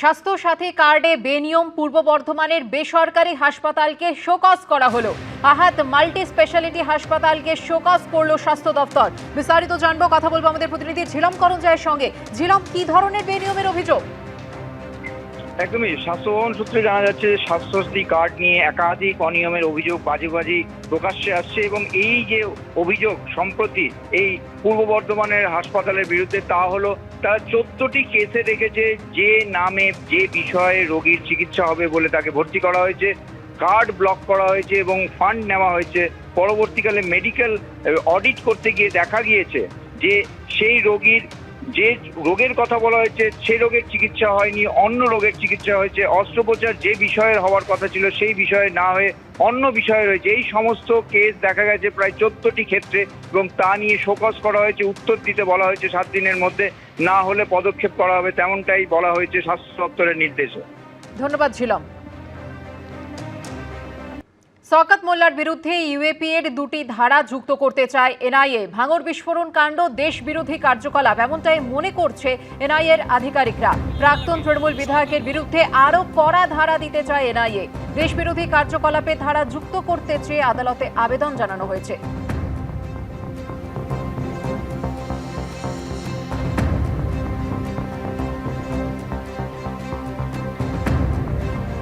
স্বাস্থ্য সাথী কার্ডে বেনিয়ম পূর্ব বর্ধমানের বেসরকারি হাসপাতালকে শোকজ করা হলো। আহাত মাল্টি স্পেশালিটি হাসপাতালকে শোকজ করলো স্বাস্থ্য দপ্তর। বিস্তারিত জানবো, কথা বলবো আমাদের প্রতিনিধি ঝিলম করঞ্জয়ের সঙ্গে। ঝিলম, কি ধরনের বেনিয়মের অভিযোগ? একদমই, স্বাস্থ্য ভবন সূত্রে জানা যাচ্ছে স্বাস্থ্যসাথী কার্ড নিয়ে একাধিক অনিয়মের অভিযোগ বাজেবাজি প্রকাশ্যে আসছে এবং এই যে অভিযোগ সম্প্রতি এই পূর্ব বর্ধমানের হাসপাতালের বিরুদ্ধে, তা হলো তারা 14টি কেসে রেখেছে যে নামে যে বিষয়ে রোগীর চিকিৎসা হবে বলে তাকে ভর্তি করা হয়েছে, কার্ড ব্লক করা হয়েছে এবং ফান্ড নেওয়া হয়েছে। পরবর্তীকালে মেডিকেল অডিট করতে গিয়ে দেখা গিয়েছে যে সেই রোগীর যে রোগের কথা বলা হয়েছে সেই রোগের চিকিৎসা হয়নি, অন্য রোগের চিকিৎসা হয়েছে। অস্ত্রোপচার যে বিষয়ের হওয়ার কথা ছিল সেই বিষয়ে না হয়ে অন্য বিষয়ে রয়েছে। এই সমস্ত কেস দেখা গেছে প্রায় 14টি ক্ষেত্রে এবং তা নিয়ে শোকজ করা হয়েছে। উত্তর দিতে বলা হয়েছে 7 দিনের মধ্যে, না হলে পদক্ষেপ করা হবে, তেমনটাই বলা হয়েছে স্বাস্থ্য দপ্তরের নির্দেশে। ধন্যবাদ ঝিলম। শওকত মোল্লার বিরুদ্ধে ইউএপি এর 2টি ধারা যুক্ত করতে চায় এনআইএ। ভাঙড় বিস্ফোরণ কাণ্ড দেশ বিরোধী কার্যকলাপ, এমনটাই মনে করছে এনআইএ এর আধিকারিকরা। প্রাক্তন তৃণমূল বিধায়কের বিরুদ্ধে আরও কড়া ধারা দিতে চায় এনআইএ। দেশ বিরোধী কার্যকলাপে ধারা যুক্ত করতে চেয়ে আদালতে আবেদন জানানো হয়েছে।